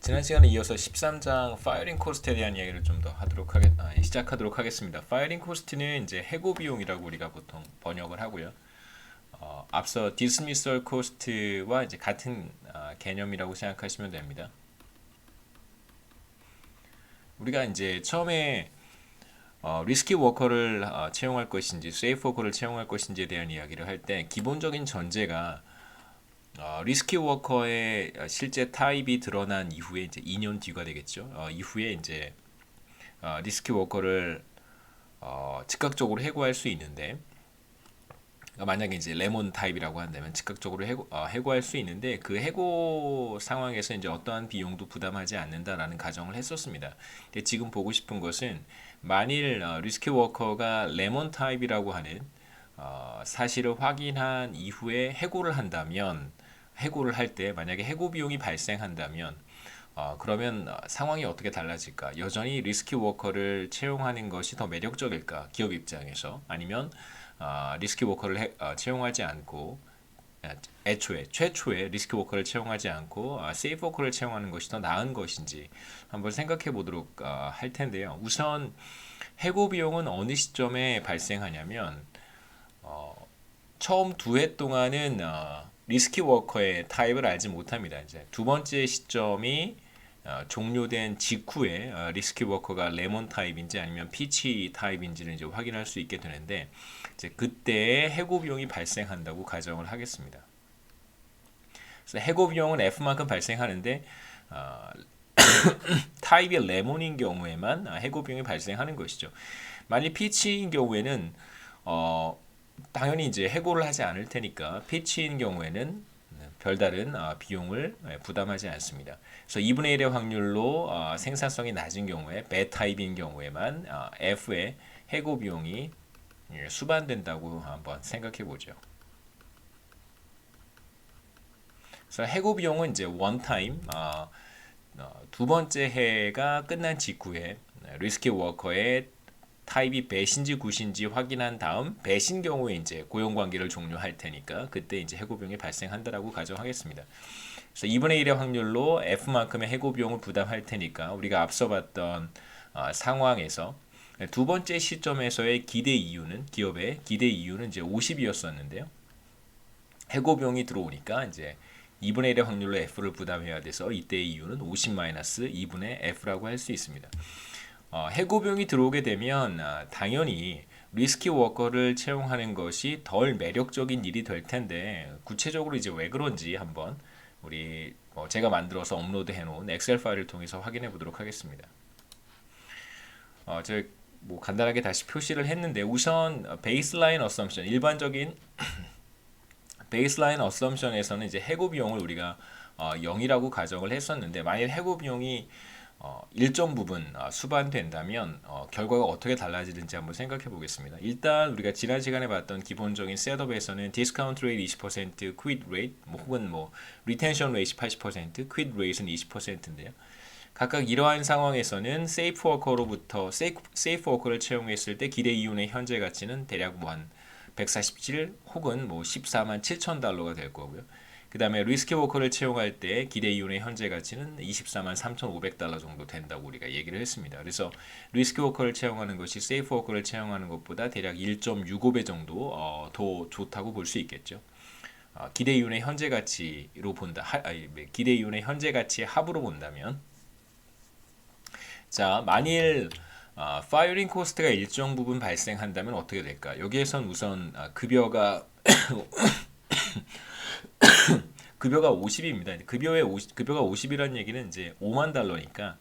지난 시간에 이어서 13장 파이어링 코스트에 대한 이야기를 좀 더 시작하도록 하겠습니다. 파이어링 코스트는 이제 해고 비용이라고 우리가 보통 번역을 하고요. 앞서 디스미설 코스트와 이제 같은 개념이라고 생각하시면 됩니다. 우리가 이제 처음에 리스키 워커를 채용할 것인지 세이프 워커를 채용할 것인지에 대한 이야기를 할 때 기본적인 전제가 리스키 워커의 실제 타입이 드러난 이후에 이제 2년 뒤가 되겠죠. 이후에 이제 리스키 워커를 즉각적으로 해고할 수 있는데, 만약에 이제 레몬 타입이라고 한다면 즉각적으로 해고할 수 있는데, 그 해고 상황에서 이제 어떠한 비용도 부담하지 않는다라는 가정을 했었습니다. 근데 지금 보고 싶은 것은 만일 리스키 워커가 레몬 타입이라고 하는 사실을 확인한 이후에 해고를 한다면, 해고를 할 때 만약에 해고 비용이 발생한다면 그러면 상황이 어떻게 달라질까? 여전히 리스키 워커를 채용하는 것이 더 매력적일까? 기업 입장에서. 아니면 리스키 워커를 채용하지 않고 최초에 리스키 워커를 채용하지 않고 세이프 워커를 채용하는 것이 더 나은 것인지 한번 생각해 보도록 할 텐데요. 우선 해고 비용은 어느 시점에 발생하냐면 처음 2회 동안은 리스키 워커의 타입을 알지 못합니다. 이제 두 번째 시점이 종료된 직후에 리스키 워커가 레몬 타입인지 아니면 피치 타입인지를 이제 확인할 수 있게 되는데, 이제 그때 해고 비용이 발생한다고 가정을 하겠습니다. 그래서 해고 비용은 F만큼 발생하는데 타입이 레몬인 경우에만 해고 비용이 발생하는 것이죠. 만일 피치인 경우에는 당연히 이제 해고를 하지 않을 테니까 피치인 경우에는 별다른 비용을 부담하지 않습니다. 그래서 2분의 1의 확률로 생산성이 낮은 경우에 배 타입인 경우에만 F의 해고 비용이 수반된다고 한번 생각해 보죠. 그래서 해고 비용은 이제 원타임 두 번째 해가 끝난 직후에 리스키 워커의 타입이 배신지 굿인지 확인한 다음 배신 경우에 이제 고용 관계를 종료할 테니까 그때 이제 해고 비용이 발생한다라고 가정하겠습니다. 그래서 2분의 1의 확률로 F만큼의 해고 비용을 부담할 테니까 우리가 앞서 봤던 상황에서 두 번째 시점에서의 기대 이유는, 기업의 기대 이유는 이제 50이었었는데요. 해고 비용이 들어오니까 이제 2분의 1의 확률로 F를 부담해야 돼서 이때의 이유는 50-2분의 F라고 할 수 있습니다. 해고 비용이 들어오게 되면 당연히 리스키 워커를 채용하는 것이 덜 매력적인 일이 될 텐데, 구체적으로 이제 왜 그런지 한번 우리 제가 만들어서 업로드 해놓은 엑셀 파일을 통해서 확인해 보도록 하겠습니다. 제가 간단하게 다시 표시를 했는데, 우선 베이스라인 어썸션, 일반적인 베이스라인 어썸션에서는 이제 해고 비용을 우리가 0이라고 가정을 했었는데, 만일 해고 비용이 일정 부분 수반된다면 결과가 어떻게 달라지는지 한번 생각해 보겠습니다. 일단 우리가 지난 시간에 봤던 기본적인 셋업에서는 디스카운트 레이트 20%, 퀴트 레이트 혹은 리텐션 레이트 80%, 퀴트 레이트는 20%인데요. 각각 이러한 상황에서는 세이프 워커로부터 세이프 워커를 채용했을 때 기대 이윤의 현재 가치는 대략 한 147 혹은 14만 7천 달러가 될 거고요. 그 다음에 리스키 워커를 채용할 때 기대 이윤의 현재 가치는 24만 3,500달러 정도 된다고 우리가 얘기를 했습니다. 그래서 리스키 워커를 채용하는 것이 세이프 워커를 채용하는 것보다 대략 1.65배 정도 더 좋다고 볼 수 있겠죠. 기대 이윤의 현재 가치로 본다. 기대 이윤의 현재 가치의 합으로 본다면, 자, 만일 파이어링 코스트가 일정 부분 발생한다면 어떻게 될까? 여기에선 우선 급여가 50입니다. 급여가 50이라는 얘기는 이제 5만 달러니까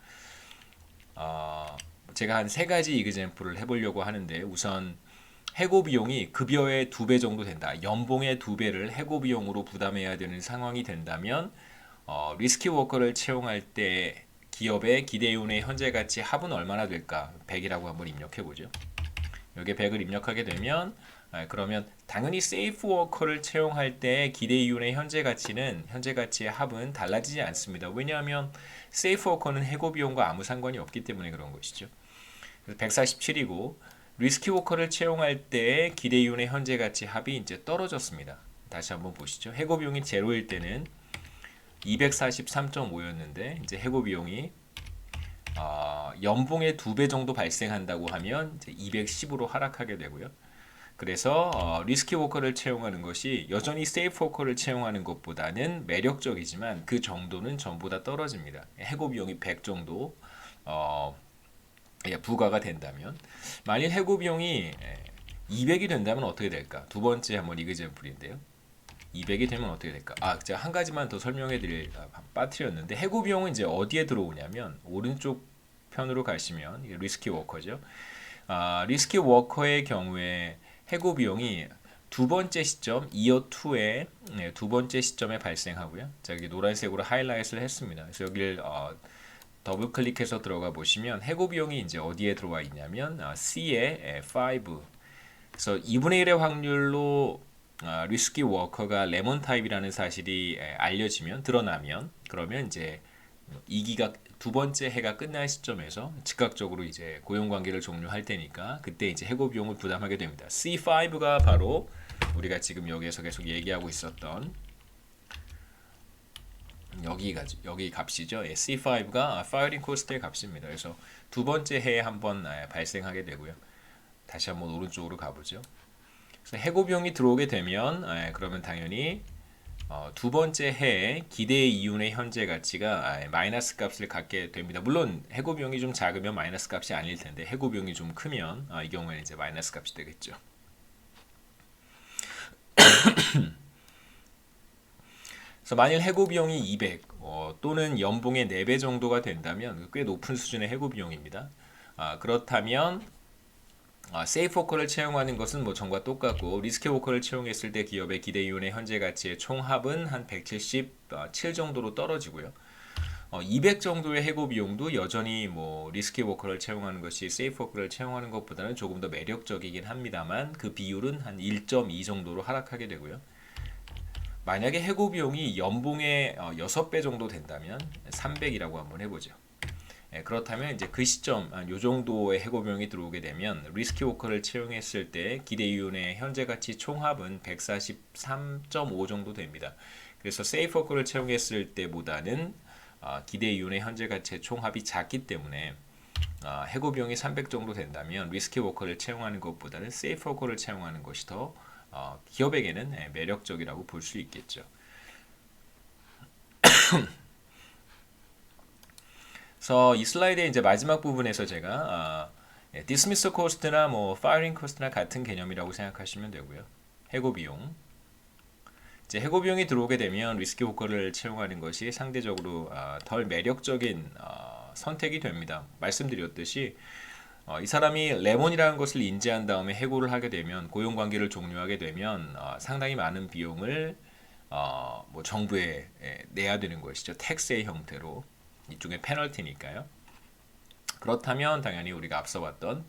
제가 한 세 가지 이그젬플을 해보려고 하는데, 우선 해고 비용이 급여의 2배 정도 된다. 연봉의 2배를 해고 비용으로 부담해야 되는 상황이 된다면 리스키 워커를 채용할 때 기업의 기대이윤의 현재 가치 합은 얼마나 될까? 100이라고 한번 입력해 보죠. 여기에 100을 입력하게 되면 그러면 당연히 세이프 워커를 채용할 때 기대 이윤의 현재 가치의 합은 달라지지 않습니다. 왜냐하면 세이프 워커는 해고 비용과 아무 상관이 없기 때문에 그런 것이죠. 그래서 147이고 리스키 워커를 채용할 때 기대 이윤의 현재 가치 합이 이제 떨어졌습니다. 다시 한번 보시죠. 해고 비용이 제로일 때는 243.5였는데 이제 해고 비용이 연봉의 2배 정도 발생한다고 하면 이제 210으로 하락하게 되고요. 그래서 리스키 워커를 채용하는 것이 여전히 세이프 워커를 채용하는 것보다는 매력적이지만 그 정도는 전보다 떨어집니다. 해고 비용이 100 정도 부과가 된다면, 만일 해고 비용이 200이 된다면 어떻게 될까? 두 번째 한번 이그잼플인데요. 200이 되면 어떻게 될까? 제가 한 가지만 더 설명해 드릴 빠뜨렸는데, 해고 비용은 이제 어디에 들어오냐면 오른쪽 편으로 가시면 이게 리스키 워커죠. 리스키 워커의 경우에 해고 비용이 두 번째 시점, 이어 2의 두 번째 시점에 발생하고요. 자, 여기 노란색으로 하이라이트를 했습니다. 그래서 여기를 더블 클릭해서 들어가 보시면 해고 비용이 이제 어디에 들어와 있냐면 C에 5. 그래서 2분의 1의 확률로 리스키 워커가 레몬 타입이라는 사실이 알려지면, 드러나면, 그러면 이제 2기가 두 번째 해가 끝날 시점에서 즉각적으로 이제 고용 관계를 종료할 때니까 그때 이제 해고 비용을 부담하게 됩니다. C5가 바로 우리가 지금 여기에서 계속 얘기하고 있었던 여기 값이죠. C5가 파이어링 코스트의 값입니다. 그래서 두 번째 해에 한번 발생하게 되고요. 다시 한번 오른쪽으로 가보죠. 그래서 해고 비용이 들어오게 되면 그러면 당연히 두 번째 해에 기대 이윤의 현재 가치가 마이너스 값을 갖게 됩니다. 물론 해고 비용이 좀 작으면 마이너스 값이 아닐 텐데, 해고 비용이 좀 크면 이 경우에는 이제 마이너스 값이 되겠죠. 그래서 만일 해고 비용이 200 또는 연봉의 4배 정도가 된다면 꽤 높은 수준의 해고 비용입니다. 그렇다면 세이프 워커를 채용하는 것은 뭐 전과 똑같고, 리스키 워커를 채용했을 때 기업의 기대 이윤의 현재 가치의 총합은 한 177 정도로 떨어지고요. 200 정도의 해고 비용도 여전히 뭐 리스키 워커를 채용하는 것이 세이프 워커를 채용하는 것보다는 조금 더 매력적이긴 합니다만, 그 비율은 한 1.2 정도로 하락하게 되고요. 만약에 해고 비용이 연봉의 6배 정도 된다면 300이라고 한번 해보죠. 그렇다면 이제 그 시점 요 정도의 해고 비용이 들어오게 되면 리스키 워커를 채용했을 때 기대 이윤의 현재 가치 총합은 143.5 정도 됩니다. 그래서 세이프 워커를 채용했을 때보다는 기대 이윤의 현재 가치의 총합이 작기 때문에 해고 비용이 300 정도 된다면 리스키 워커를 채용하는 것보다는 세이프 워커를 채용하는 것이 더 기업에게는 매력적이라고 볼 수 있겠죠. 그래서 이 슬라이드의 이제 마지막 부분에서 제가 디스미스 코스트나 뭐 파이어링 코스트나 같은 개념이라고 생각하시면 되고요. 해고 비용. 이제 해고 비용이 들어오게 되면 리스키 워커를 채용하는 것이 상대적으로 덜 매력적인 선택이 됩니다. 말씀드렸듯이 이 사람이 레몬이라는 것을 인지한 다음에 해고를 하게 되면, 고용 관계를 종료하게 되면 상당히 많은 비용을 뭐 정부에 내야 되는 것이죠. 텍스의 형태로. 이쪽에 페널티니까요. 그렇다면 당연히 우리가 앞서 봤던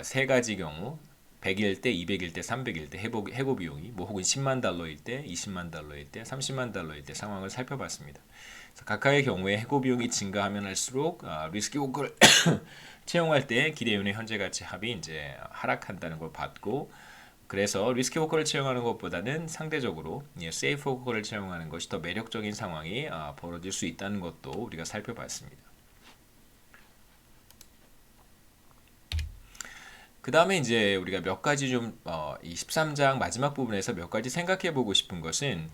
세 가지 경우 100일 때, 200일 때, 300일 때 해고 비용이 뭐 혹은 10만 달러일 때, 20만 달러일 때, 30만 달러일 때 상황을 살펴봤습니다. 각각의 경우에 해고 비용이 증가하면 할수록 리스키 워커를 채용할 때 기대윤의 현재 가치 합이 이제 하락한다는 걸 봤고, 그래서 리스키 워커를 채용하는 것보다는 상대적으로 세이프 워커를 채용하는 것이 더 매력적인 상황이 벌어질 수 있다는 것도 우리가 살펴봤습니다. 그 다음에 이제 우리가 몇 가지 이 13장 마지막 부분에서 몇 가지 생각해 보고 싶은 것은,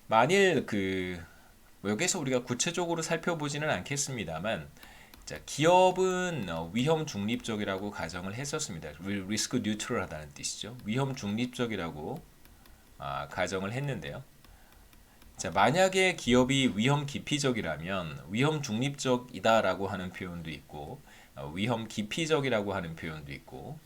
만일 뭐 여기서 우리가 구체적으로 살펴보지는 않겠습니다만, 자, 기업은 위험 중립적이라고 가정을 했었습니다. 리스크 뉴트럴하다는 뜻이죠. 위험 중립적이라고 가정을 했는데요. 자, 만약에 기업이 위험 기피적이라면 위험 중립적이다라고 하는 표현도 있고, 위험 기피적이라고 하는 표현도 있고,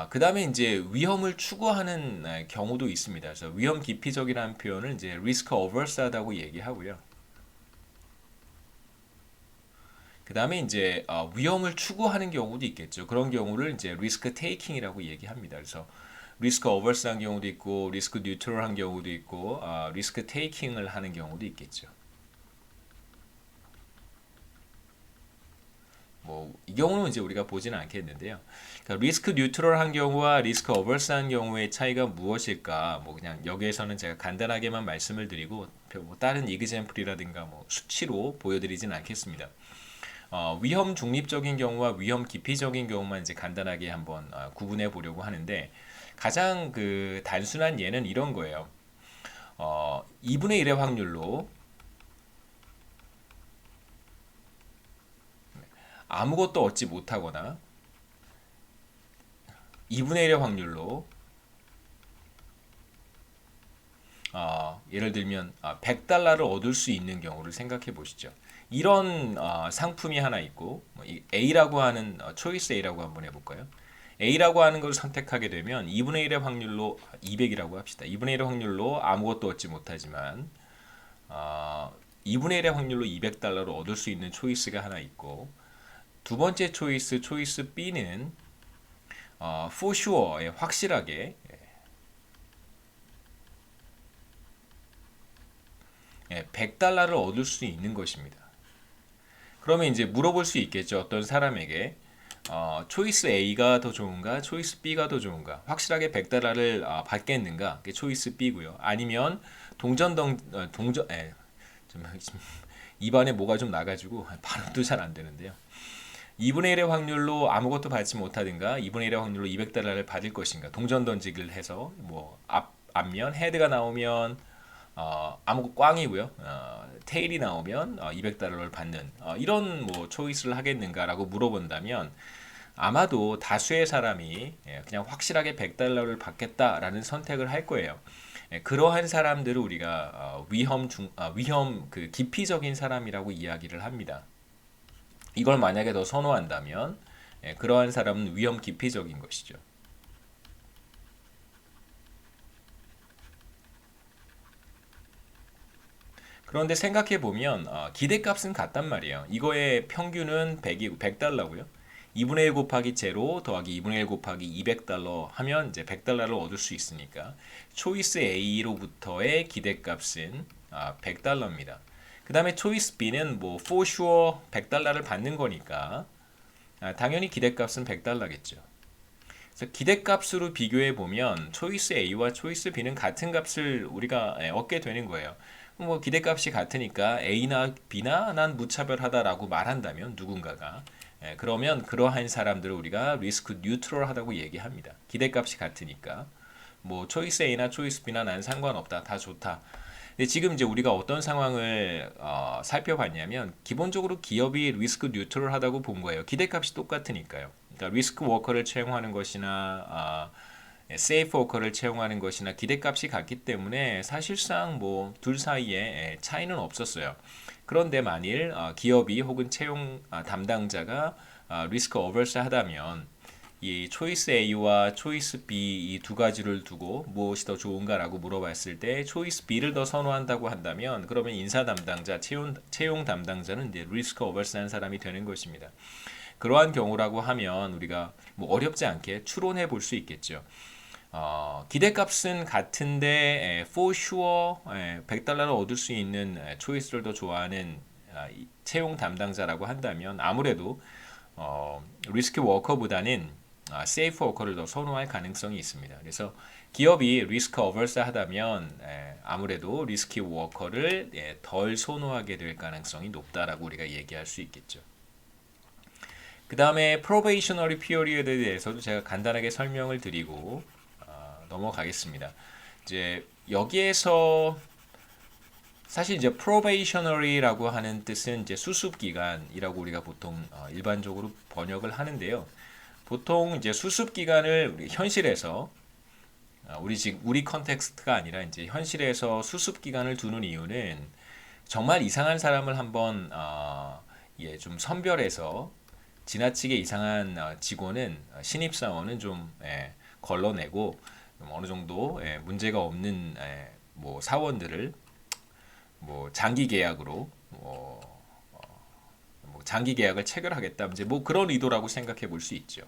그 다음에 이제 위험을 추구하는 경우도 있습니다. 그래서 위험 기피적이라는 표현을 이제 risk averse하다고 얘기하고요. 그 다음에 이제 위험을 추구하는 경우도 있겠죠. 그런 경우를 이제 risk taking이라고 얘기합니다. 그래서 risk averse한 경우도 있고, risk neutral한 경우도 있고, risk taking을 하는 경우도 있겠죠. 뭐 이 경우는 이제 우리가 보지는 않겠는데요. 그러니까 리스크 뉴트럴한 경우와 리스크 어버스한 경우의 차이가 무엇일까? 뭐 그냥 여기에서는 제가 간단하게만 말씀을 드리고 뭐 다른 이그젬플이라든가 뭐 수치로 보여드리진 않겠습니다. 위험 중립적인 경우와 위험 기피적인 경우만 이제 간단하게 한번 구분해 보려고 하는데 가장 그 단순한 예는 이런 거예요. 2분의 1의 확률로 아무것도 얻지 못하거나 2분의 1의 확률로 예를 들면 100달러를 얻을 수 있는 경우를 생각해 보시죠. 이런 상품이 하나 있고 A라고 하는 초이스 A라고 한번 해볼까요? A라고 하는 걸 선택하게 되면 2분의 1의 확률로 200이라고 합시다. 2분의 1의 확률로 아무것도 얻지 못하지만 2분의 1의 확률로 200달러를 얻을 수 있는 초이스가 하나 있고 두 번째 초이스 B는 for sure, 확실하게 100달러를 얻을 수 있는 것입니다. 그러면 이제 물어볼 수 있겠죠. 어떤 사람에게 초이스 A가 더 좋은가, 초이스 B가 더 좋은가? 확실하게 100달러를 받겠는가? 그게 초이스 B고요. 아니면 좀 입안에 뭐가 좀 나가지고 발음도 잘 안 되는데요. 2분의 1의 확률로 아무것도 받지 못하든가 2분의 1의 확률로 200달러를 받을 것인가? 동전 던지기를 해서 뭐 앞면 헤드가 나오면 아무 꽝이고요. 테일이 나오면 200달러를 받는 이런 뭐 초이스를 하겠는가라고 물어본다면 아마도 다수의 사람이 그냥 확실하게 100달러를 받겠다라는 선택을 할 거예요. 그러한 사람들을 우리가 위험 그 기피적인 사람이라고 이야기를 합니다. 이걸 만약에 더 선호한다면 그러한 사람은 위험 기피적인 것이죠. 그런데 생각해 보면 기대값은 같단 말이에요. 이거의 평균은 100달러고요. 2분의 1 곱하기 제로 더하기 2분의 1 곱하기 200달러 하면 이제 100달러를 얻을 수 있으니까 초이스 A로부터의 기대값은 100달러입니다. 그 다음에 초이스 B는 뭐 for sure 100달러를 받는 거니까 당연히 기대값은 100달러겠죠. 그래서 기대값으로 비교해 보면 초이스 A와 초이스 B는 같은 값을 우리가 얻게 되는 거예요. 뭐 기대값이 같으니까 A나 B나 난 무차별하다라고 말한다면 누군가가 그러면 그러한 사람들을 우리가 리스크 뉴트럴하다고 얘기합니다. 기대값이 같으니까 뭐 초이스 A나 초이스 B나 난 상관없다, 다 좋다. 근데 지금 이제 우리가 어떤 상황을 살펴봤냐면 기본적으로 기업이 리스크 뉴트럴하다고 본 거예요. 기대값이 똑같으니까요. 그러니까 리스크 워커를 채용하는 것이나 세이프 워커를 채용하는 것이나 기대값이 같기 때문에 사실상 뭐 둘 사이에 차이는 없었어요. 그런데 만일 기업이 혹은 채용 담당자가 리스크 어버스 하다면 이 초이스 A와 초이스 B 이 두 가지를 두고 무엇이 더 좋은가라고 물어봤을 때 초이스 B를 더 선호한다고 한다면 그러면 인사 담당자, 채용 담당자는 이제 리스크 어버스한 사람이 되는 것입니다. 그러한 경우라고 하면 우리가 뭐 어렵지 않게 추론해 볼 수 있겠죠. 기대값은 같은데 for sure 100달러를 얻을 수 있는 초이스를 더 좋아하는 채용 담당자라고 한다면 아무래도 리스크 워커보다는 세이프 워커를 더 선호할 가능성이 있습니다. 그래서 기업이 리스크 어버스 하다면 아무래도 리스크 워커를 덜 선호하게 될 가능성이 높다라고 우리가 얘기할 수 있겠죠. 그 다음에 probationary period에 대해서도 제가 간단하게 설명을 드리고 넘어가겠습니다. 이제 여기에서 사실 이제 probationary라고 하는 뜻은 이제 수습 기간이라고 우리가 보통 일반적으로 번역을 하는데요. 보통 이제 수습 기간을 우리 현실에서 우리 컨텍스트가 아니라 이제 현실에서 수습 기간을 두는 이유는 정말 이상한 사람을 한번 좀 선별해서 지나치게 이상한 직원은 신입사원은 좀 걸러내고 어느 정도 문제가 없는 뭐 사원들을 뭐 장기 계약으로 뭐 장기 계약을 체결하겠다 이제 뭐 그런 의도라고 생각해 볼 수 있죠.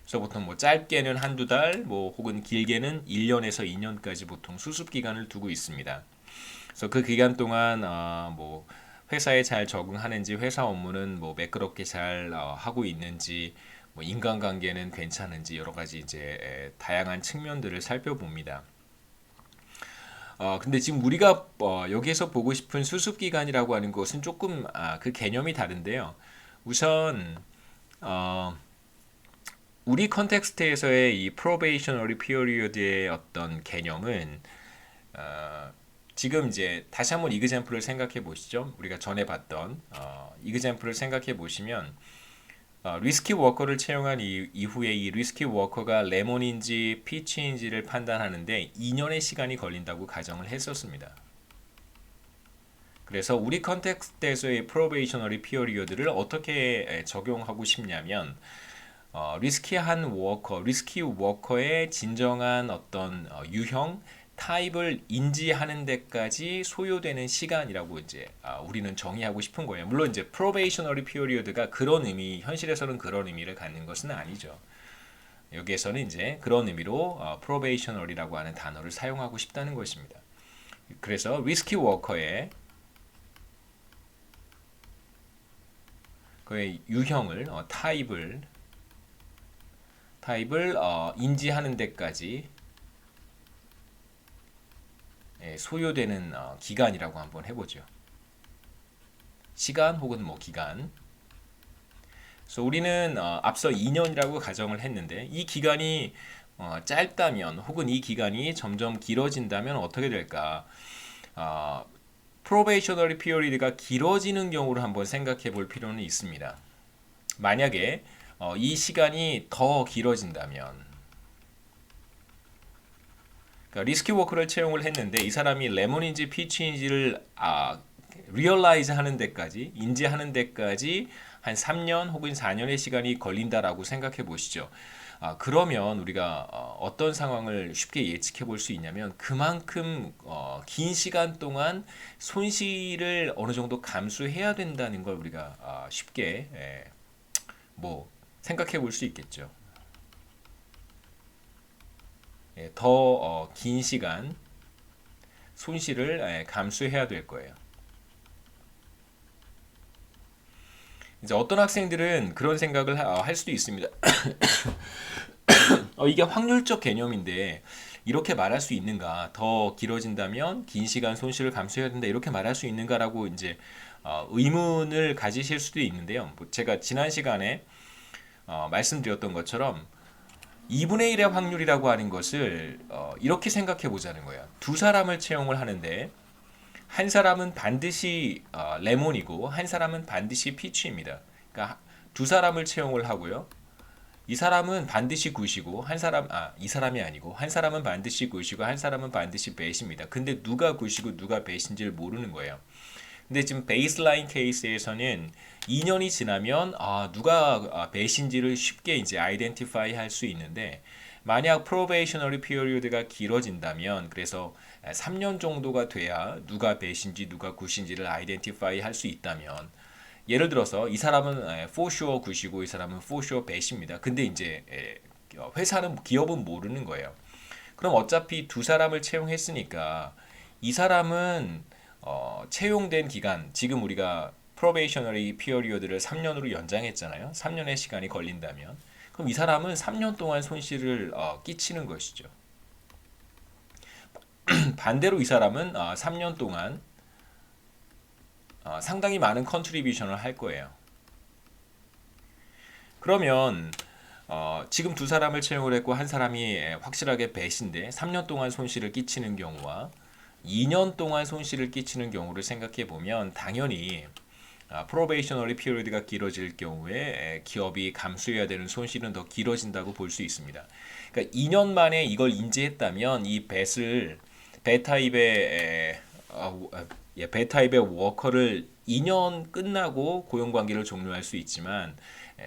그래서 보통 뭐 짧게는 한두 달, 뭐 혹은 길게는 1년에서 2년까지 보통 수습 기간을 두고 있습니다. 그래서 그 기간 동안 뭐 회사에 잘 적응하는지, 회사 업무는 뭐 매끄럽게 잘 하고 있는지, 뭐 인간관계는 괜찮은지 여러 가지 이제 다양한 측면들을 살펴봅니다. 근데 지금 우리가 여기에서 보고 싶은 수습 기간이라고 하는 것은 조금 그 개념이 다른데요. 우선 어, 우리 컨텍스트에서의 이 probationary period의 어떤 개념은 지금 이제 다시 한번 이그젬플을 생각해 보시죠. 우리가 전에 봤던 이그젬플을 생각해 보시면 리스키 워커를 채용한 이후에 이 리스키 워커가 레몬인지 피치인지를 판단하는데 2년의 시간이 걸린다고 가정을 했었습니다. 그래서 우리 컨텍스트에서의 프로베이셔너리 피어리어드를 어떻게 적용하고 싶냐면 리스키한 워커, 리스키 워커의 진정한 어떤 유형, 타입을 인지하는 데까지 소요되는 시간이라고 이제 우리는 정의하고 싶은 거예요. 물론 이제 probationary period가 그런 의미, 현실에서는 그런 의미를 갖는 것은 아니죠. 여기에서는 이제 그런 의미로 probationary라고 하는 단어를 사용하고 싶다는 것입니다. 그래서 리스키 워커의 그의 유형을 타입을 인지하는 데까지 소요되는 기간이라고 한번 해보죠. 시간 혹은 뭐 기간. 그래서 우리는 앞서 2년이라고 가정을 했는데 이 기간이 짧다면 혹은 이 기간이 점점 길어진다면 어떻게 될까? 프로베이셔너리 피어리드가 길어지는 경우를 한번 생각해 볼 필요는 있습니다. 만약에 이 시간이 더 길어진다면 그러니까 리스키 워커를 채용을 했는데 이 사람이 레몬인지 피치인지를 리얼라이즈 하는 데까지 인지하는 데까지 한 3년 혹은 4년의 시간이 걸린다라고 생각해 보시죠. 그러면 우리가 어떤 상황을 쉽게 예측해 볼 수 있냐면 그만큼 긴 시간 동안 손실을 어느 정도 감수해야 된다는 걸 우리가 쉽게 뭐 생각해 볼 수 있겠죠. 더 긴 시간 손실을 감수해야 될 거예요. 이제 어떤 학생들은 그런 생각을 할 수도 있습니다. 이게 확률적 개념인데 이렇게 말할 수 있는가? 더 길어진다면 긴 시간 손실을 감수해야 된다. 이렇게 말할 수 있는가라고 이제 의문을 가지실 수도 있는데요. 뭐 제가 지난 시간에 말씀드렸던 것처럼 2분의 1의 확률이라고 하는 것을 이렇게 생각해 보자는 거예요. 두 사람을 채용을 하는데 한 사람은 반드시 레몬이고 한 사람은 반드시 피치입니다. 그러니까 두 사람을 채용을 하고요. 이 사람은 반드시 굿이고 이 사람이 아니고 한 사람은 반드시 굿이고 한 사람은 반드시 배십니다. 근데 누가 굿이고 누가 배신지를 모르는 거예요. 근데 지금 베이스라인 케이스에서는 2년이 지나면 누가 배신지를 쉽게 이제 아이덴티파이 할 수 있는데 만약 프로베이셔너리 피어리드가 길어진다면 그래서 3년 정도가 돼야 누가 배신지 누가 굿인지를 아이덴티파이 할 수 있다면 예를 들어서 이 사람은 for sure 굿이고 이 사람은 for sure 배십니다. 근데 이제 기업은 모르는 거예요. 그럼 어차피 두 사람을 채용했으니까 이 사람은 채용된 기간 지금 우리가 프로베이셔너리 피어리어드를 3년으로 연장했잖아요. 3년의 시간이 걸린다면 그럼 이 사람은 3년 동안 손실을 끼치는 것이죠. 반대로 이 사람은 3년 동안 상당히 많은 컨트리뷰션을 할 거예요. 그러면 지금 두 사람을 채용을 했고 한 사람이 확실하게 배신데 3년 동안 손실을 끼치는 경우와 2년 동안 손실을 끼치는 경우를 생각해 보면 당연히 프로베이셔너리 피어리드가 길어질 경우에 기업이 감수해야 되는 손실은 더 길어진다고 볼 수 있습니다. 그러니까 2년 만에 이걸 인지했다면 이 배타입의 워커를 2년 끝나고 고용관계를 종료할 수 있지만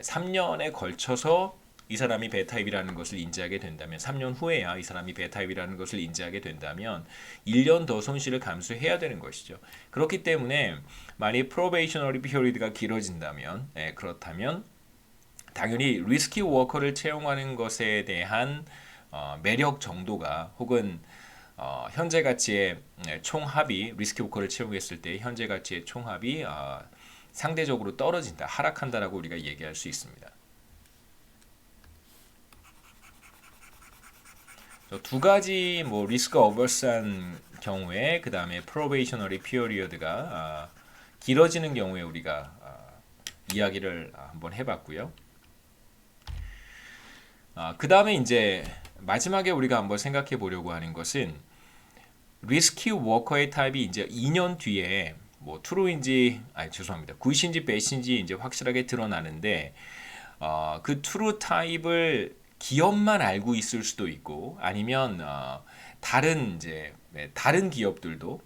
3년에 걸쳐서 이 사람이 배타입이라는 것을 인지하게 된다면 3년 후에야 이 사람이 배타입이라는 것을 인지하게 된다면 1년 더 손실을 감수해야 되는 것이죠. 그렇기 때문에 만약 프로베이셔너리 피어리드가 길어진다면 그렇다면 당연히 리스키 워커를 채용하는 것에 대한 매력 정도가 혹은 현재 가치의 총합이 리스키 워커를 채용했을 때 현재 가치의 총합이 상대적으로 떨어진다, 하락한다라고 우리가 얘기할 수 있습니다. 두 가지 뭐 리스크 어버스한 경우에 그 다음에 프로베이셔너리 피어리어드가 길어지는 경우에 우리가 이야기를 한번 해봤고요. 그 다음에 이제 마지막에 우리가 한번 생각해 보려고 하는 것은 리스키 워커의 타입이 이제 2년 뒤에 뭐 트루인지 죄송합니다, 굿인지 배신지 이제 확실하게 드러나는데 그 트루 타입을 기업만 알고 있을 수도 있고 아니면 다른 이제 다른 기업들도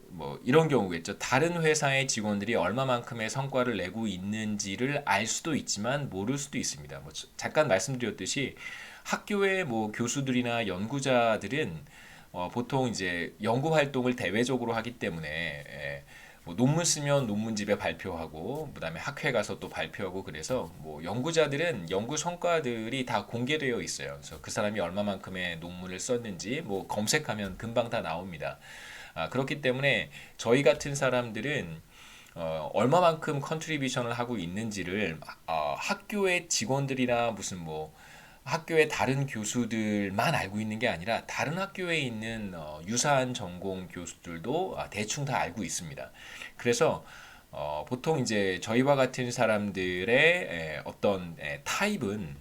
뭐 이런 경우겠죠. 다른 회사의 직원들이 얼마만큼의 성과를 내고 있는지를 알 수도 있지만 모를 수도 있습니다. 뭐 잠깐 말씀드렸듯이 학교의 뭐 교수들이나 연구자들은 보통 이제 연구 활동을 대외적으로 하기 때문에 뭐 논문 쓰면 논문집에 발표하고 그다음에 학회 가서 또 발표하고 그래서 뭐 연구자들은 연구 성과들이 다 공개되어 있어요. 그래서 그 사람이 얼마만큼의 논문을 썼는지 뭐 검색하면 금방 다 나옵니다. 그렇기 때문에 저희 같은 사람들은 얼마만큼 컨트리뷰션을 하고 있는지를 학교의 직원들이나 무슨 뭐 학교의 다른 교수들만 알고 있는 게 아니라 다른 학교에 있는 유사한 전공 교수들도 대충 다 알고 있습니다. 그래서 보통 이제 저희와 같은 사람들의 어떤 타입은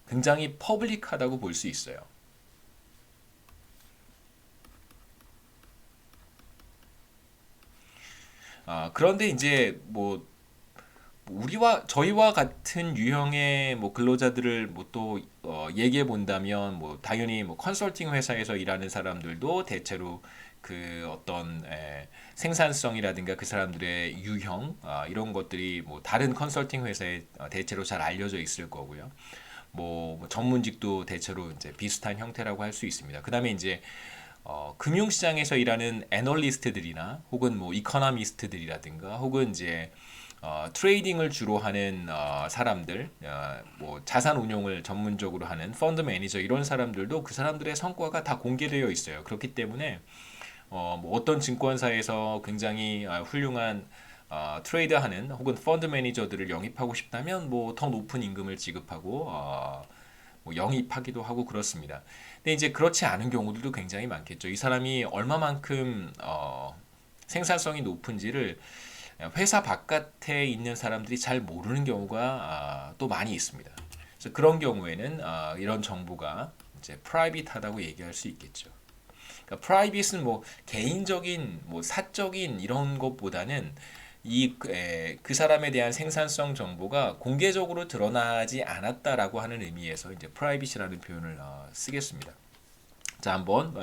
굉장히 퍼블릭하다고 볼 수 있어요. 그런데 이제 뭐 우리와 저희와 같은 유형의 뭐 근로자들을 뭐 또 얘기해 본다면 뭐 당연히 뭐 컨설팅 회사에서 일하는 사람들도 대체로 그 어떤 생산성이라든가 그 사람들의 유형 이런 것들이 뭐 다른 컨설팅 회사에 대체로 잘 알려져 있을 거고요. 뭐 전문직도 대체로 이제 비슷한 형태라고 할 수 있습니다. 그다음에 이제 금융시장에서 일하는 애널리스트들이나 혹은 뭐 이코노미스트들이라든가 혹은 이제 트레이딩을 주로 하는 사람들, 뭐 자산 운용을 전문적으로 하는 펀드 매니저 이런 사람들도 그 사람들의 성과가 다 공개되어 있어요. 그렇기 때문에 뭐 어떤 증권사에서 굉장히 훌륭한 트레이드하는 혹은 펀드 매니저들을 영입하고 싶다면 뭐 더 높은 임금을 지급하고 뭐 영입하기도 하고 그렇습니다. 근데 이제 그렇지 않은 경우들도 굉장히 많겠죠. 이 사람이 얼마만큼 생산성이 높은지를 회사 바깥에 있는 사람들이 잘 모르는 경우가 또 많이 있습니다. 그래서 그런 경우에는 이런 정보가 이제 프라이빗하다고 얘기할 수 있겠죠. 그러니까 프라이빗은 뭐 개인적인 뭐 사적인 이런 것보다는 그 사람에 대한 생산성 정보가 공개적으로 드러나지 않았다라고 하는 의미에서 이제 프라이빗이라는 표현을 쓰겠습니다. 자, 한번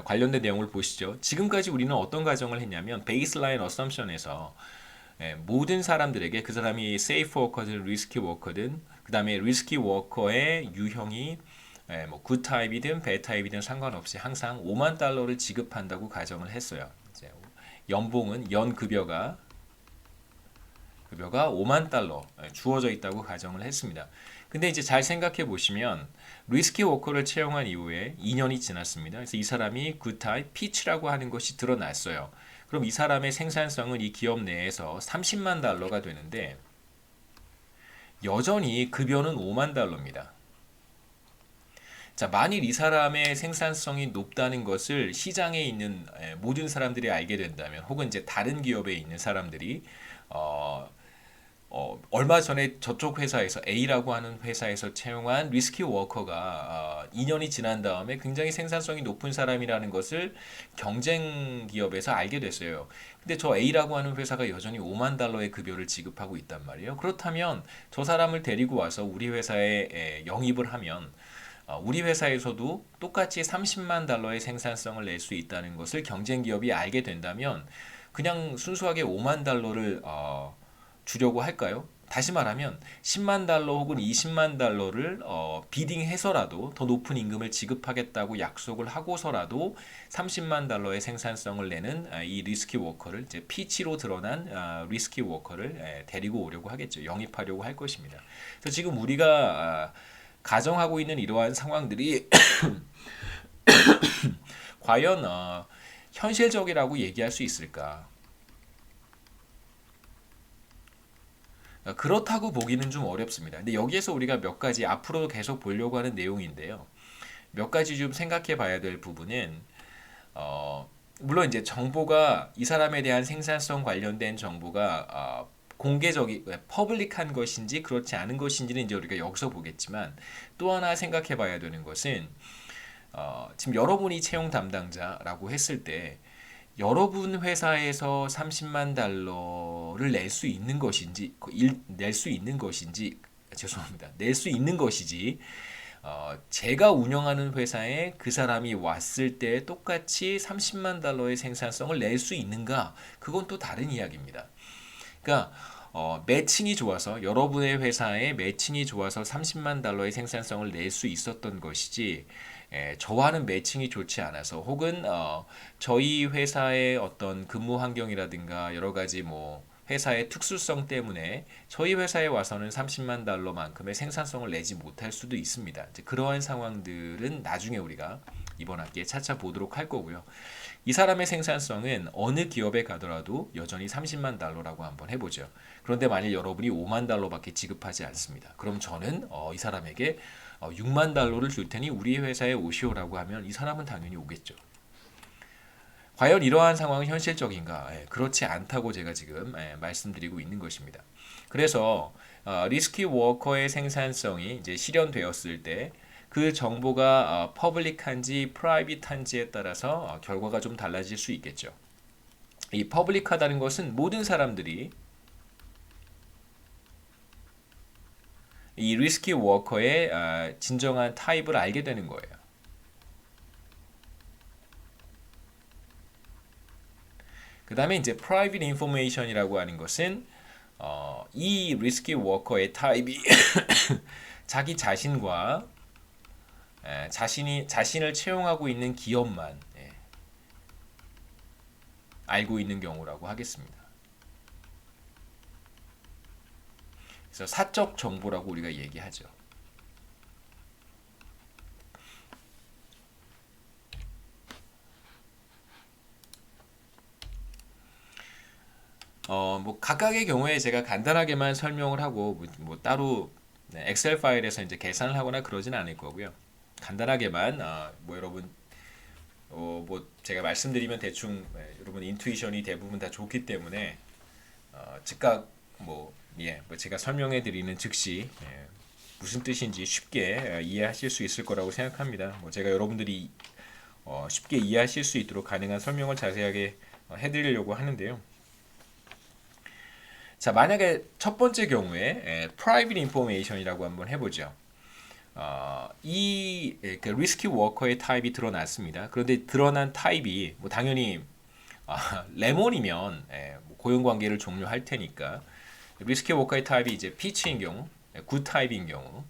관련된 내용을 보시죠. 지금까지 우리는 어떤 가정을 했냐면 베이스라인 어썸션에서 모든 사람들에게 그 사람이 세이프 워커든 리스키 워커든 그 다음에 리스키 워커의 유형이 뭐 굿 타입이든 배 타입이든 상관없이 항상 5만 달러를 지급한다고 가정을 했어요. 이제 연봉은 연 급여가 5만 달러 주어져 있다고 가정을 했습니다. 근데 이제 잘 생각해 보시면 리스키 워커를 채용한 이후에 2년이 지났습니다. 그래서 이 사람이 굿 타입 피치라고 하는 것이 드러났어요. 그럼 이 사람의 생산성은 이 기업 내에서 30만 달러가 되는데 여전히 급여는 5만 달러입니다. 자, 만일 이 사람의 생산성이 높다는 것을 시장에 있는 모든 사람들이 알게 된다면 혹은 이제 다른 기업에 있는 사람들이 얼마 전에 저쪽 회사에서 A라고 하는 회사에서 채용한 리스키 워커가 2년이 지난 다음에 굉장히 생산성이 높은 사람이라는 것을 경쟁 기업에서 알게 됐어요. 근데 저 A라고 하는 회사가 여전히 5만 달러의 급여를 지급하고 있단 말이에요. 그렇다면 저 사람을 데리고 와서 우리 회사에 영입을 하면 우리 회사에서도 똑같이 30만 달러의 생산성을 낼 수 있다는 것을 경쟁 기업이 알게 된다면 그냥 순수하게 5만 달러를 주려고 할까요? 다시 말하면 10만 달러 혹은 20만 달러를 비딩해서라도 더 높은 임금을 지급하겠다고 약속을 하고서라도 30만 달러의 생산성을 내는 이 리스키 워커를 이제 피치로 드러난 리스키 워커를 데리고 오려고 하겠죠. 영입하려고 할 것입니다. 그래서 지금 우리가 가정하고 있는 이러한 상황들이 과연 현실적이라고 얘기할 수 있을까? 그렇다고 보기는 좀 어렵습니다. 근데 여기에서 우리가 몇 가지 앞으로 계속 보려고 하는 내용인데요. 몇 가지 좀 생각해 봐야 될 부분은 물론 이제 정보가 이 사람에 대한 생산성 관련된 정보가 공개적이 퍼블릭한 것인지 그렇지 않은 것인지는 이제 우리가 여기서 보겠지만 또 하나 생각해 봐야 되는 것은 지금 여러분이 채용 담당자라고 했을 때 여러분 회사에서 30만 달러를 낼 수 있는 것인지 낼 수 있는 것인지 죄송합니다. 낼 수 있는 것이지 제가 운영하는 회사에 그 사람이 왔을 때 똑같이 30만 달러의 생산성을 낼 수 있는가? 그건 또 다른 이야기입니다. 그러니까 매칭이 좋아서 여러분의 회사에 매칭이 좋아서 30만 달러의 생산성을 낼 수 있었던 것이지 저와는 매칭이 좋지 않아서 혹은 저희 회사의 어떤 근무 환경이라든가 여러 가지 뭐 회사의 특수성 때문에 저희 회사에 와서는 30만 달러만큼의 생산성을 내지 못할 수도 있습니다. 이제 그러한 상황들은 나중에 우리가 이번 학기에 차차 보도록 할 거고요. 이 사람의 생산성은 어느 기업에 가더라도 여전히 30만 달러라고 한번 해보죠. 그런데 만일 여러분이 5만 달러밖에 지급하지 않습니다. 그럼 저는 이 사람에게 6만 달러를 줄 테니 우리 회사에 오시오라고 하면 이 사람은 당연히 오겠죠. 과연 이러한 상황은 현실적인가? 그렇지 않다고 제가 지금 말씀드리고 있는 것입니다. 그래서 리스키 워커의 생산성이 이제 실현되었을 때 그 정보가 퍼블릭한지 프라이빗한지에 따라서 결과가 좀 달라질 수 있겠죠. 이 퍼블릭하다는 것은 모든 사람들이 이 리스키 워커의 진정한 타입을 알게 되는 거예요. 그 다음에 이제 private information이라고 하는 것은 이 리스키 워커의 타입이 자기 자신과 자신을 채용하고 있는 기업만 알고 있는 경우라고 하겠습니다. 그래서 사적 정보라고 우리가 얘기하죠. 뭐 각각의 경우에 제가 간단하게만 설명을 하고 뭐 따로 엑셀 파일에서 이제 계산을 하거나 그러진 않을 거고요. 간단하게만 뭐 여러분 뭐 제가 말씀드리면 대충 여러분 인투이션이 대부분 다 좋기 때문에 즉각 뭐 제가 설명해 드리는 즉시 무슨 뜻인지 쉽게 이해하실 수 있을 거라고 생각합니다. 뭐 제가 여러분들이 쉽게 이해하실 수 있도록 가능한 설명을 자세하게 해드리려고 하는데요. 자, 만약에 첫 번째 경우에 private information이라고 한번 해보죠. 그 리스키 워커의 타입이 드러났습니다. 그런데 드러난 타입이 뭐 당연히 레몬이면 뭐 고용 관계를 종료할 테니까 리스키 워커의 타입이 이제 피치인 경우, 굿 타입인 경우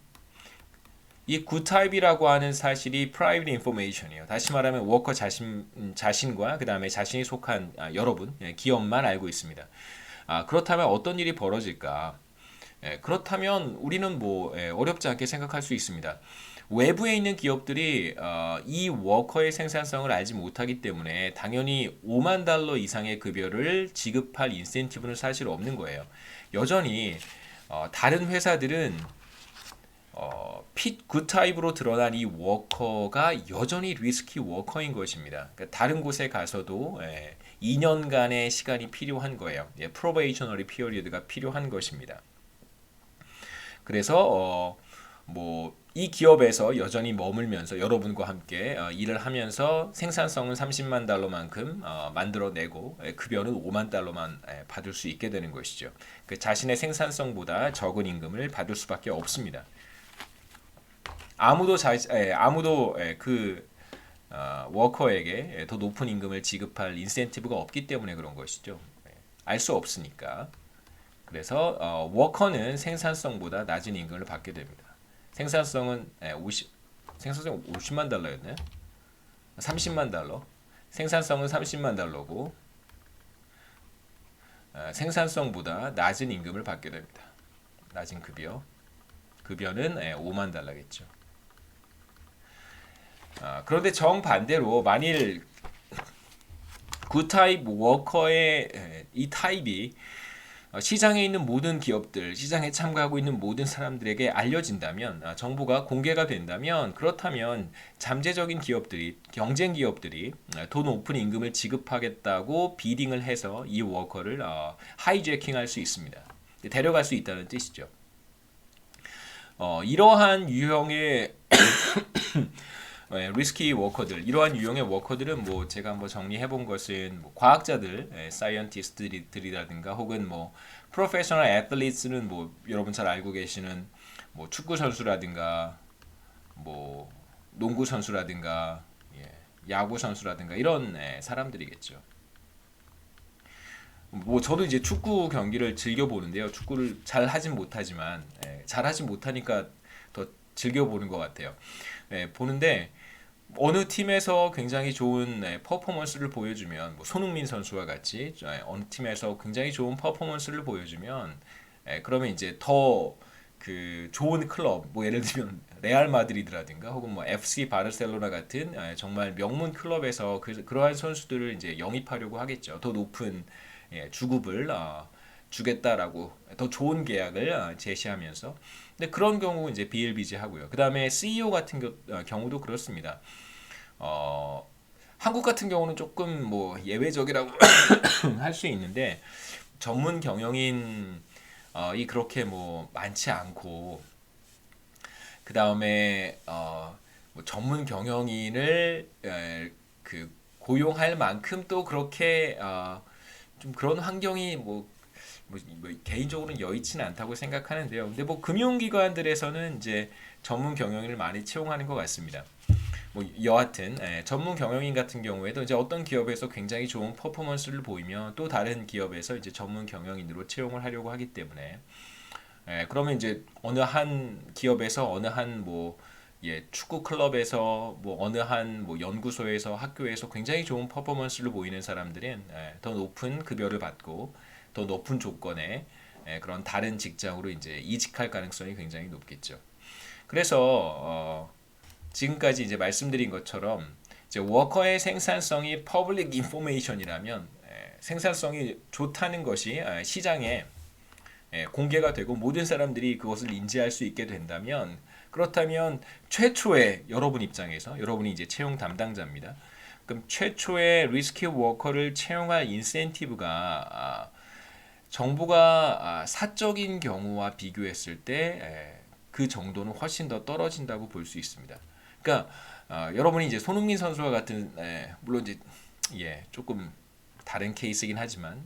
이 굿 타입이라고 하는 사실이 private information이에요. 다시 말하면 워커 자신과 그 다음에 자신이 속한 여러분 기업만 알고 있습니다. 그렇다면 어떤 일이 벌어질까? 그렇다면 우리는 뭐 어렵지 않게 생각할 수 있습니다. 외부에 있는 기업들이 이 워커의 생산성을 알지 못하기 때문에 당연히 5만 달러 이상의 급여를 지급할 인센티브는 사실 없는 거예요. 여전히 다른 회사들은 굿 타입으로 드러난 이 워커가 여전히 리스키 워커인 것입니다. 그러니까 다른 곳에 가서도 2년간의 시간이 필요한 거예요. 프로베이셔너리 피어리드가 필요한 것입니다. 그래서 뭐 이 기업에서 여전히 머물면서 여러분과 함께 일을 하면서 생산성은 30만 달러만큼 만들어내고 급여는 5만 달러만 받을 수 있게 되는 것이죠. 그 자신의 생산성보다 적은 임금을 받을 수밖에 없습니다. 아무도 그 워커에게 더 높은 임금을 지급할 인센티브가 없기 때문에 그런 것이죠. 알 수 없으니까. 그래서 워커는 생산성보다 낮은 임금을 받게 됩니다. 생산성은 50만 달러였나요? 30만 달러. 생산성은 30만 달러고 생산성보다 낮은 임금을 받게 됩니다. 낮은 급여. 급여는 5만 달러겠죠. 그런데 정반대로 만일 굿타입 워커의 이 타입이 시장에 있는 모든 기업들, 시장에 참가하고 있는 모든 사람들에게 알려진다면, 정보가 공개가 된다면, 그렇다면 잠재적인 기업들이, 경쟁 기업들이 더 높은 임금을 지급하겠다고 비딩을 해서 이 워커를 하이제킹할 수 있습니다. 데려갈 수 있다는 뜻이죠. 이러한 유형의 리스키 워커들, 이러한 유형의 워커들은 뭐 제가 한번 정리해 본 것은 뭐 과학자들, 사이언티스트들이라든가 혹은 뭐 프로페셔널 애틀리트는 뭐 여러분 잘 알고 계시는 뭐 축구 선수라든가 뭐 농구 선수라든가 야구 선수라든가 이런 사람들이겠죠. 뭐 저도 이제 축구 경기를 즐겨 보는데요. 축구를 잘 하진 못하지만 잘 하진 못하니까 더 즐겨 보는 것 같아요. 보는데 어느 팀에서 굉장히 좋은 퍼포먼스를 보여주면 뭐 손흥민 선수와 같이 어느 팀에서 굉장히 좋은 퍼포먼스를 보여주면 그러면 이제 더 그 좋은 클럽 뭐 예를 들면 레알 마드리드라든가 혹은 뭐 FC 바르셀로나 같은 정말 명문 클럽에서 그러한 선수들을 이제 영입하려고 하겠죠. 더 높은 주급을 주겠다라고 더 좋은 계약을 제시하면서. 근데 그런 경우 이제 비일비재하고요. 그 다음에 CEO 같은 경우도 그렇습니다. 한국 같은 경우는 조금 뭐 예외적이라고 할 수 있는데 전문 경영인 이 그렇게 뭐 많지 않고 그 다음에 뭐 전문 경영인을 그 고용할 만큼 또 그렇게 좀 그런 환경이 뭐 개인적으로는 여의치는 않다고 생각하는데요. 근데 뭐 금융기관들에서는 이제 전문 경영인을 많이 채용하는 것 같습니다. 뭐 여하튼 전문 경영인 같은 경우에도 이제 어떤 기업에서 굉장히 좋은 퍼포먼스를 보이면 또 다른 기업에서 이제 전문 경영인으로 채용을 하려고 하기 때문에 그러면 이제 어느 한 기업에서 어느 한 뭐 축구 클럽에서 뭐 어느 한 뭐 연구소에서 학교에서 굉장히 좋은 퍼포먼스를 보이는 사람들은 더 높은 급여를 받고 더 높은 조건의 그런 다른 직장으로 이제 이직할 가능성이 굉장히 높겠죠. 그래서 지금까지 이제 말씀드린 것처럼 이제 워커의 생산성이 퍼블릭 인포메이션이라면 생산성이 좋다는 것이 시장에 공개가 되고 모든 사람들이 그것을 인지할 수 있게 된다면 그렇다면 최초의 여러분 입장에서 여러분이 이제 채용 담당자입니다. 그럼 최초의 리스키 워커를 채용할 인센티브가 정부가 사적인 경우와 비교했을 때 그 정도는 훨씬 더 떨어진다고 볼 수 있습니다. 그러니까 여러분이 이제 손흥민 선수와 같은 물론 이제 조금 다른 케이스이긴 하지만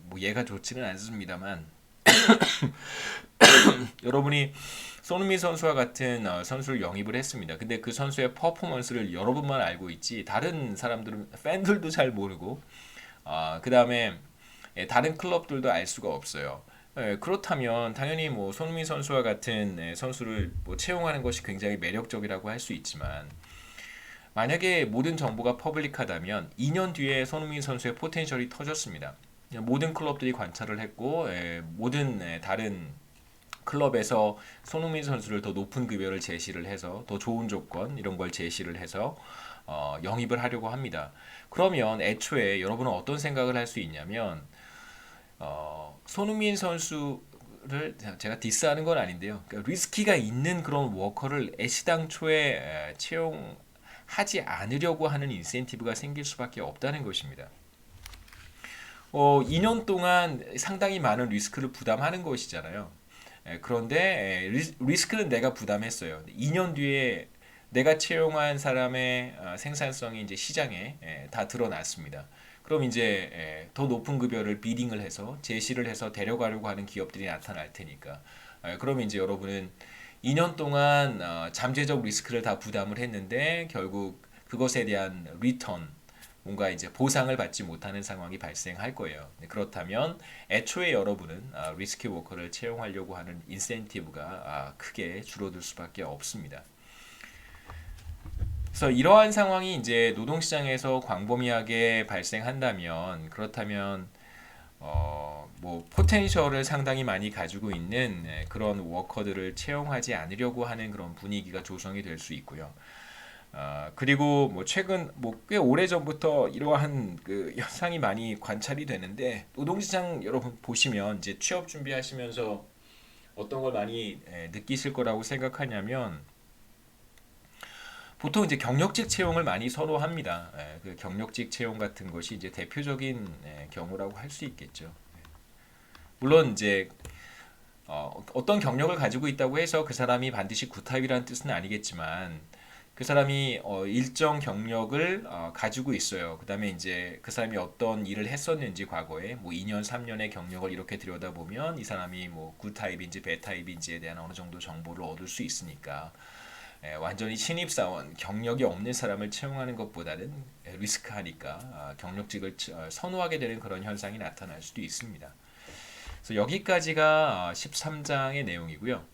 뭐 얘가 좋지는 않습니다만 여러분이 손흥민 선수와 같은 선수를 영입을 했습니다. 근데 그 선수의 퍼포먼스를 여러분만 알고 있지 다른 사람들은 팬들도 잘 모르고 그 다음에 다른 클럽들도 알 수가 없어요. 그렇다면 당연히 뭐 손흥민 선수와 같은 선수를 뭐 채용하는 것이 굉장히 매력적이라고 할 수 있지만 만약에 모든 정보가 퍼블릭하다면 2년 뒤에 손흥민 선수의 포텐셜이 터졌습니다. 모든 클럽들이 관찰을 했고 모든 다른 클럽에서 손흥민 선수를 더 높은 급여를 제시를 해서 더 좋은 조건 이런 걸 제시를 해서 영입을 하려고 합니다. 그러면 애초에 여러분은 어떤 생각을 할 수 있냐면 손흥민 선수를 제가 디스하는 건 아닌데요. 그러니까 리스키가 있는 그런 워커를 애시당초에 채용하지 않으려고 하는 인센티브가 생길 수밖에 없다는 것입니다. 2년 동안 상당히 많은 리스크를 부담하는 것이잖아요. 그런데 리스크는 내가 부담했어요. 2년 뒤에 내가 채용한 사람의 생산성이 이제 시장에 다 드러났습니다. 그럼 이제 더 높은 급여를 비딩을 해서 제시를 해서 데려가려고 하는 기업들이 나타날 테니까 그러면 이제 여러분은 2년 동안 잠재적 리스크를 다 부담을 했는데 결국 그것에 대한 리턴 뭔가 이제 보상을 받지 못하는 상황이 발생할 거예요. 그렇다면 애초에 여러분은 리스키 워커를 채용하려고 하는 인센티브가 크게 줄어들 수밖에 없습니다. 그래서 이러한 상황이 이제 노동시장에서 광범위하게 발생한다면 그렇다면 뭐 포텐셜을 상당히 많이 가지고 있는 그런 워커들을 채용하지 않으려고 하는 그런 분위기가 조성이 될 수 있고요. 그리고 뭐 최근 뭐 꽤 오래 전부터 이러한 그 현상이 많이 관찰이 되는데 노동시장 여러분 보시면 이제 취업 준비하시면서 어떤 걸 많이 느끼실 거라고 생각하냐면 보통 이제 경력직 채용을 많이 선호합니다. 그 경력직 채용 같은 것이 이제 대표적인 경우라고 할 수 있겠죠. 물론 이제 어떤 경력을 가지고 있다고 해서 그 사람이 반드시 굿타입이라는 뜻은 아니겠지만 그 사람이 일정 경력을 가지고 있어요. 그다음에 이제 그 사람이 어떤 일을 했었는지 과거에 뭐 2년, 3년의 경력을 이렇게 들여다보면 이 사람이 뭐 굿타입인지 배타입인지에 대한 어느 정도 정보를 얻을 수 있으니까 완전히 신입사원, 경력이 없는 사람을 채용하는 것보다는 리스크하니까 경력직을 선호하게 되는 그런 현상이 나타날 수도 있습니다. 그래서 여기까지가 13장의 내용이고요.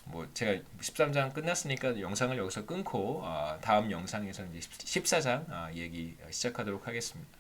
뭐 제가 13장 끝났으니까 영상을 여기서 끊고 다음 영상에서 이제 14장 얘기 시작하도록 하겠습니다.